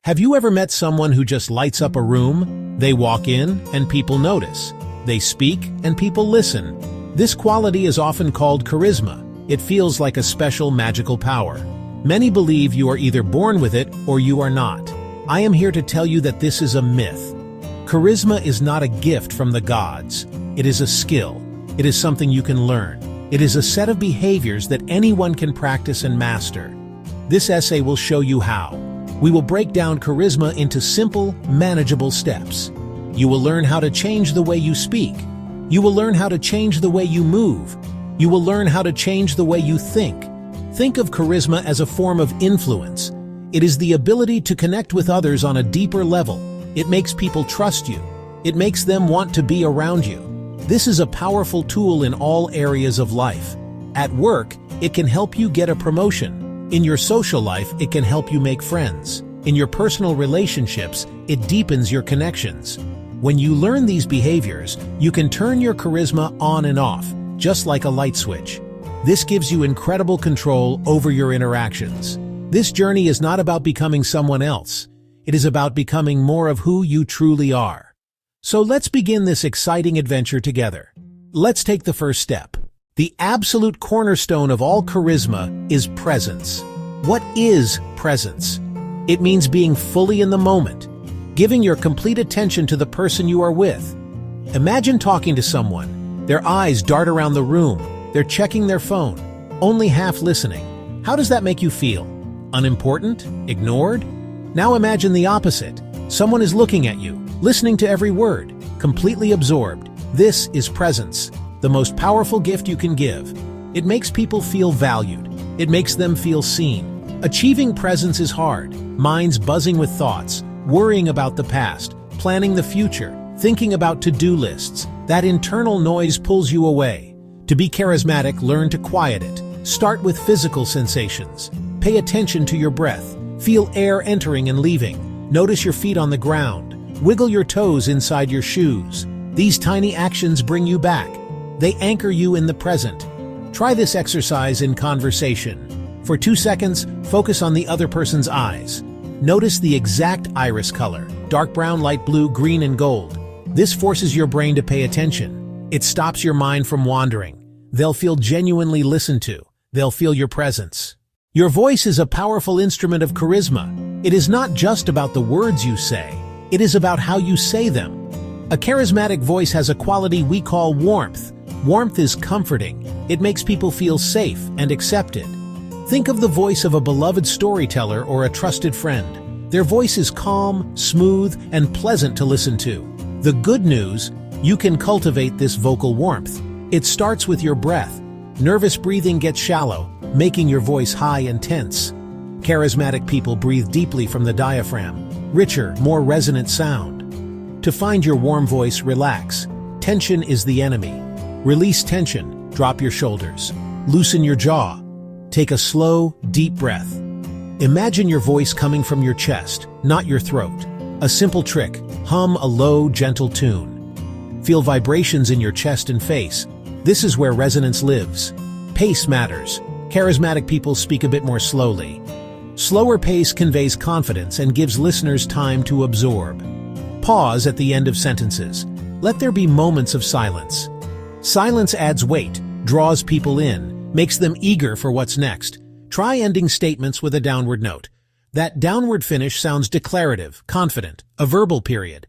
Have you ever met someone who just lights up a room? They walk in, and people notice. They speak, and people listen. This quality is often called charisma. It feels like a special magical power. Many believe you are either born with it or you are not. I am here to tell you that this is a myth. Charisma is not a gift from the gods. It is a skill. It is something you can learn. It is a set of behaviors that anyone can practice and master. This essay will show you how. We will break down charisma into simple, manageable steps. You will learn how to change the way you speak. You will learn how to change the way you move. You will learn how to change the way you think. Think of charisma as a form of influence. It is the ability to connect with others on a deeper level. It makes people trust you. It makes them want to be around you. This is a powerful tool in all areas of life. At work, it can help you get a promotion. In your social life, it can help you make friends. In your personal relationships, it deepens your connections. When you learn these behaviors, you can turn your charisma on and off, just like a light switch. This gives you incredible control over your interactions. This journey is not about becoming someone else. It is about becoming more of who you truly are. So let's begin this exciting adventure together. Let's take the first step. The absolute cornerstone of all charisma is presence. What is presence? It means being fully in the moment, giving your complete attention to the person you are with. Imagine talking to someone. Their eyes dart around the room. They're checking their phone, only half listening. How does that make you feel? Unimportant? Ignored? Now imagine the opposite. Someone is looking at you, listening to every word, completely absorbed. This is presence. The most powerful gift you can give. It makes people feel valued. It makes them feel seen. Achieving presence is hard. Minds buzzing with thoughts, worrying about the past, planning the future, thinking about to-do lists. That internal noise pulls you away. To be charismatic, learn to quiet it. Start with physical sensations. Pay attention to your breath. Feel air entering and leaving. Notice your feet on the ground. Wiggle your toes inside your shoes. These tiny actions bring you back. They anchor you in the present. Try this exercise in conversation. For 2 seconds, focus on the other person's eyes. Notice the exact iris color, dark brown, light blue, green, and gold. This forces your brain to pay attention. It stops your mind from wandering. They'll feel genuinely listened to. They'll feel your presence. Your voice is a powerful instrument of charisma. It is not just about the words you say. It is about how you say them. A charismatic voice has a quality we call warmth. Warmth is comforting. It makes people feel safe and accepted. Think of the voice of a beloved storyteller or a trusted friend. Their voice is calm, smooth, and pleasant to listen to. The good news, you can cultivate this vocal warmth. It starts with your breath. Nervous breathing gets shallow, making your voice high and tense. Charismatic people breathe deeply from the diaphragm. Richer, more resonant sound. To find your warm voice, relax. Tension is the enemy. Release tension, drop your shoulders, loosen your jaw. Take a slow, deep breath. Imagine your voice coming from your chest, not your throat. A simple trick, hum a low, gentle tune. Feel vibrations in your chest and face. This is where resonance lives. Pace matters. Charismatic people speak a bit more slowly. Slower pace conveys confidence and gives listeners time to absorb. Pause at the end of sentences. Let there be moments of silence. Silence adds weight, draws people in, makes them eager for what's next. Try ending statements with a downward note. That downward finish sounds declarative, confident, a verbal period.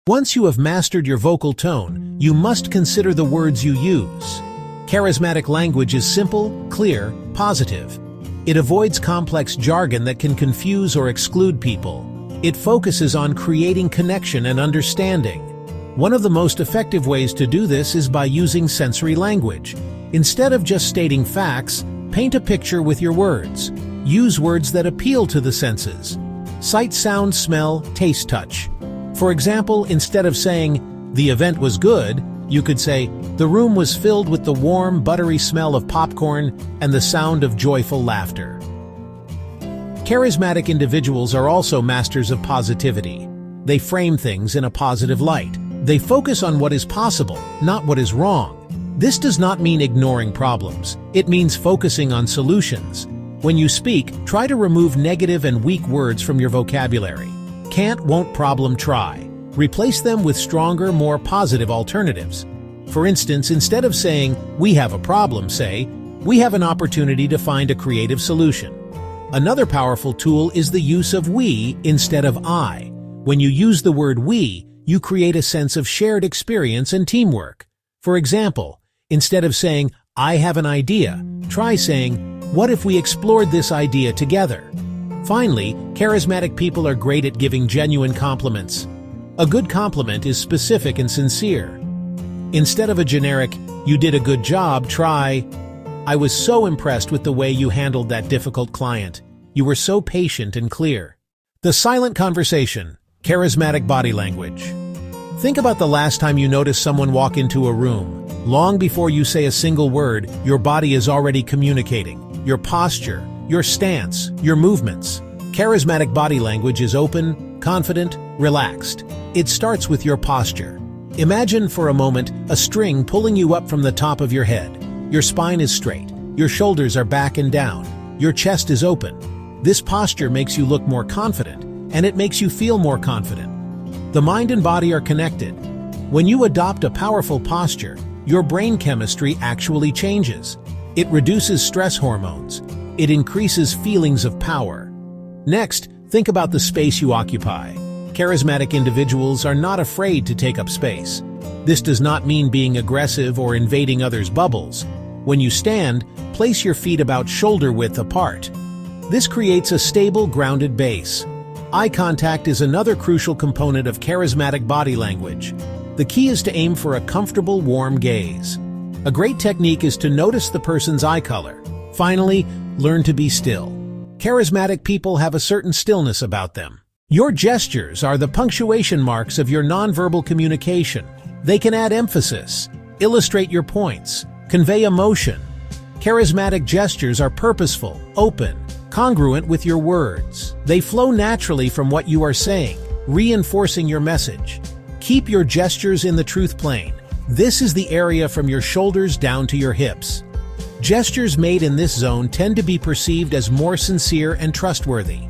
Once you have mastered your vocal tone, you must consider the words you use. Charismatic language is simple, clear, positive. It avoids complex jargon that can confuse or exclude people. It focuses on creating connection and understanding. One of the most effective ways to do this is by using sensory language. Instead of just stating facts, paint a picture with your words. Use words that appeal to the senses. Sight, sound, smell, taste, touch. For example, instead of saying, "The event was good," you could say, "The room was filled with the warm, buttery smell of popcorn and the sound of joyful laughter." Charismatic individuals are also masters of positivity. They frame things in a positive light. They focus on what is possible, not what is wrong. This does not mean ignoring problems. It means focusing on solutions. When you speak, try to remove negative and weak words from your vocabulary. Can't, won't, problem, try. Replace them with stronger, more positive alternatives. For instance, instead of saying, "We have a problem," say, "We have an opportunity to find a creative solution." Another powerful tool is the use of we instead of I. When you use the word we, you create a sense of shared experience and teamwork. For example, instead of saying, "I have an idea," try saying, "What if we explored this idea together?" Finally, charismatic people are great at giving genuine compliments. A good compliment is specific and sincere. Instead of a generic, "You did a good job," try, "I was so impressed with the way you handled that difficult client. You were so patient and clear." The silent conversation, charismatic body language. Think about the last time you noticed someone walk into a room. Long before you say a single word, your body is already communicating. Your posture, your stance, your movements. Charismatic body language is open, confident, relaxed. It starts with your posture. Imagine for a moment a string pulling you up from the top of your head. Your spine is straight, your shoulders are back and down, your chest is open. This posture makes you look more confident, and it makes you feel more confident. The mind and body are connected. When you adopt a powerful posture, your brain chemistry actually changes. It reduces stress hormones. It increases feelings of power. Next, think about the space you occupy. Charismatic individuals are not afraid to take up space. This does not mean being aggressive or invading others' bubbles. When you stand, place your feet about shoulder width apart. This creates a stable, grounded base. Eye contact is another crucial component of charismatic body language. The key is to aim for a comfortable, warm gaze. A great technique is to notice the person's eye color. Finally, learn to be still. Charismatic people have a certain stillness about them. Your gestures are the punctuation marks of your nonverbal communication. They can add emphasis, illustrate your points, convey emotion. Charismatic gestures are purposeful, open, congruent with your words. They flow naturally from what you are saying, reinforcing your message. Keep your gestures in the truth plane. This is the area from your shoulders down to your hips. Gestures made in this zone tend to be perceived as more sincere and trustworthy.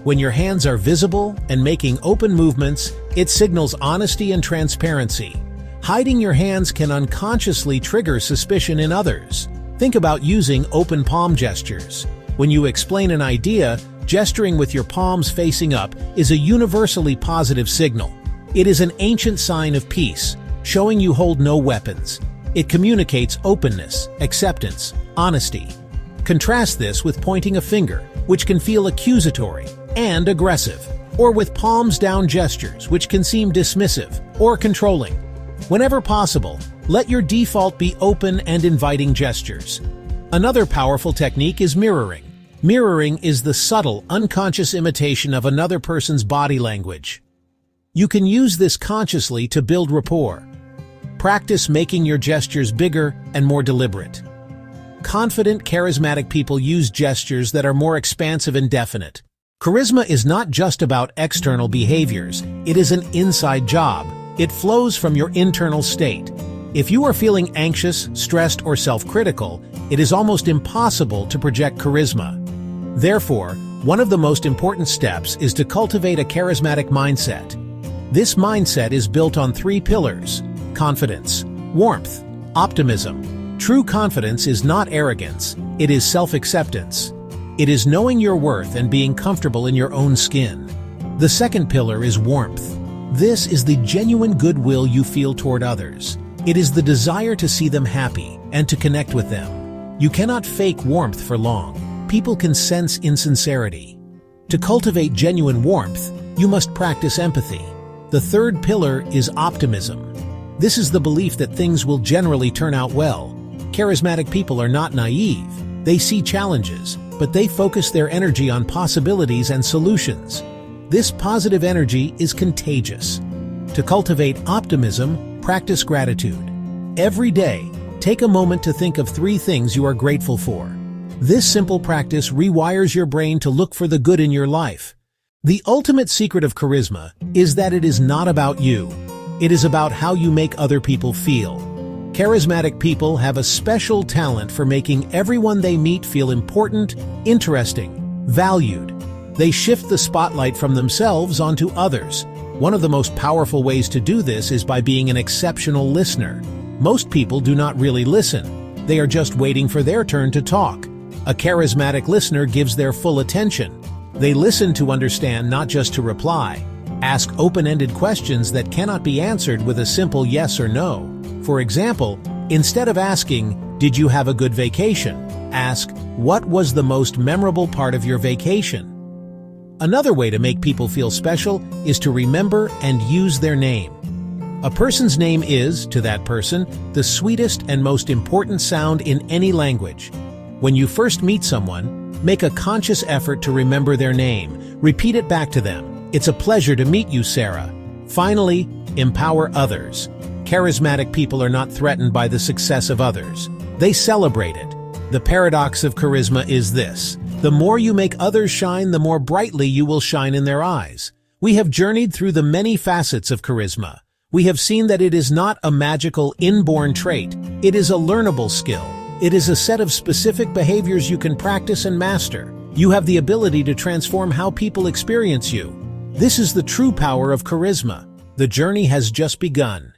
When your hands are visible and making open movements, it signals honesty and transparency. Hiding your hands can unconsciously trigger suspicion in others. Think about using open palm gestures. When you explain an idea, gesturing with your palms facing up is a universally positive signal. It is an ancient sign of peace, showing you hold no weapons. It communicates openness, acceptance, honesty. Contrast this with pointing a finger, which can feel accusatory and aggressive, or with palms down gestures, which can seem dismissive or controlling. Whenever possible, let your default be open and inviting gestures. Another powerful technique is mirroring. Mirroring is the subtle, unconscious imitation of another person's body language. You can use this consciously to build rapport. Practice making your gestures bigger and more deliberate. Confident, charismatic people use gestures that are more expansive and definite. Charisma is not just about external behaviors, it is an inside job. It flows from your internal state. If you are feeling anxious, stressed, or self-critical, it is almost impossible to project charisma. Therefore, one of the most important steps is to cultivate a charismatic mindset. This mindset is built on 3 pillars: confidence, warmth, optimism. True confidence is not arrogance, it is self-acceptance. It is knowing your worth and being comfortable in your own skin. The second pillar is warmth. This is the genuine goodwill you feel toward others. It is the desire to see them happy and to connect with them. You cannot fake warmth for long. People can sense insincerity. To cultivate genuine warmth, you must practice empathy. The third pillar is optimism. This is the belief that things will generally turn out well. Charismatic people are not naive. They see challenges, but they focus their energy on possibilities and solutions. This positive energy is contagious. To cultivate optimism, practice gratitude. Every day, take a moment to think of 3 things you are grateful for. This simple practice rewires your brain to look for the good in your life. The ultimate secret of charisma is that it is not about you. It is about how you make other people feel. Charismatic people have a special talent for making everyone they meet feel important, interesting, valued. They shift the spotlight from themselves onto others. One of the most powerful ways to do this is by being an exceptional listener. Most people do not really listen. They are just waiting for their turn to talk. A charismatic listener gives their full attention. They listen to understand, not just to reply. Ask open-ended questions that cannot be answered with a simple yes or no. For example, instead of asking, "Did you have a good vacation?" ask, "What was the most memorable part of your vacation?" Another way to make people feel special is to remember and use their name. A person's name is, to that person, the sweetest and most important sound in any language. When you first meet someone, make a conscious effort to remember their name. Repeat it back to them. "It's a pleasure to meet you, Sarah." Finally, empower others. Charismatic people are not threatened by the success of others. They celebrate it. The paradox of charisma is this: the more you make others shine, the more brightly you will shine in their eyes. We have journeyed through the many facets of charisma. We have seen that it is not a magical, inborn trait. It is a learnable skill. It is a set of specific behaviors you can practice and master. You have the ability to transform how people experience you. This is the true power of charisma. The journey has just begun.